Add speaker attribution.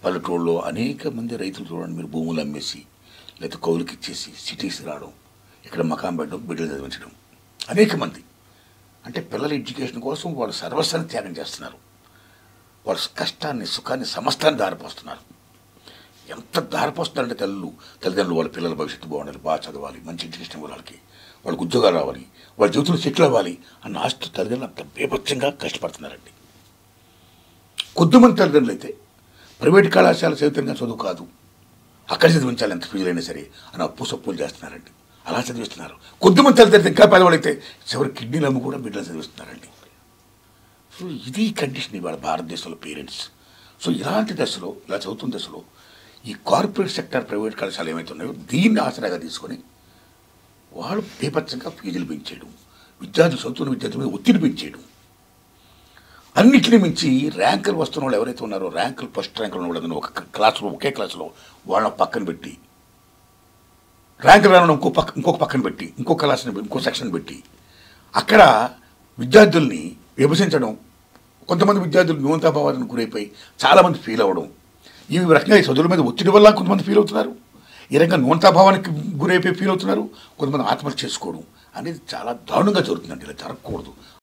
Speaker 1: పల్లెటూళ్ళలో అనేక మంది రైతులు చూడండి, మీరు భూములు అమ్మేసి లేదా కౌలుకి ఇచ్చేసి సిటీస్ రావడం, ఇక్కడ మకాం పెట్టడం, బిడ్డలు చదివించడం. అనేక మంది అంటే పిల్లల ఎడ్యుకేషన్ కోసం వాళ్ళు సర్వస్వాన్ని త్యాగం చేస్తున్నారు. వాళ్ళ కష్టాన్ని, సుఖాన్ని, సమస్తాన్ని దారిపోస్తున్నారు. ఎంత దారిపోస్తున్నారంటే తల్లిదండ్రులు వాళ్ళ పిల్లల భవిష్యత్తు బాగుండాలి, బాగా చదవాలి, మంచి ఎడ్యుకేషన్ ఇవ్వాలి, వాళ్ళకి ఉద్యోగాలు రావాలి, వాళ్ళ జీవితంలో సెటిల్ అవ్వాలి అన్న ఆస్తి తల్లిదండ్రులు అంత బీభత్సంగా కష్టపడుతున్నారండి. కొద్దిమంది తల్లిదండ్రులు అయితే ప్రైవేట్ కళాశాల చదివితంగా చదువు కాదు, అక్కడ చదివించాలి ఎంత ఫీజులైనా సరే అని అప్పు సప్పులు చేస్తున్నారండి. అలా చదివిస్తున్నారు. కొద్దిమంది తల్లిదండ్రులు ఇంకా పేదవాళ్ళైతే చివరి కిడ్నీలు అమ్ము కూడా బిడ్డలు చదివిస్తున్నారండి. సో ఇది కండిషన్ ఇవాళ భారతదేశంలో పేరెంట్స్. సో ఇలాంటి దశలో, ఇలా చదువుతున్న దశలో ఈ కార్పొరేట్ సెక్టర్ ప్రైవేట్ కళాశాలలు ఏమైతే ఉన్నాయో దీన్ని ఆసరాగా తీసుకొని వాళ్ళు బీభత్సంగా ఫీజులు పెంచేయడం, విద్యార్థులు చదువుతున్న విద్యార్థుల మీద ఒత్తిడి పెంచేయడం, అన్నిటిని మించి ర్యాంకులు వస్తున్న వాళ్ళు ఎవరైతే ఉన్నారో, ర్యాంకులు ఫస్ట్ ర్యాంకులు ఉన్న ఒక క్లాసులో, ఒకే క్లాసులో వాళ్ళని పక్కన పెట్టి, ర్యాంకులు రావడం ఇంకొక పక్కన పెట్టి, ఇంకో క్లాస్ని, ఇంకో సెక్షన్ పెట్టి అక్కడ విద్యార్థుల్ని విభజించడం, కొంతమంది విద్యార్థులు న్యూనతాభావానికి గురైపోయి చాలామంది ఫీల్ అవ్వడం, ఈ రకంగా ఈ చదువుల మీద ఒత్తిడి వల్ల కొంతమంది ఫీల్ అవుతున్నారు, ఈ రకంగా న్యూనతాభావానికి గురైపోయి ఫీల్ అవుతున్నారు, కొంతమంది ఆత్మహత్య చేసుకోవడం అనేది చాలా దారుణంగా జరుగుతుందండి. ఇలా జరగకూడదు.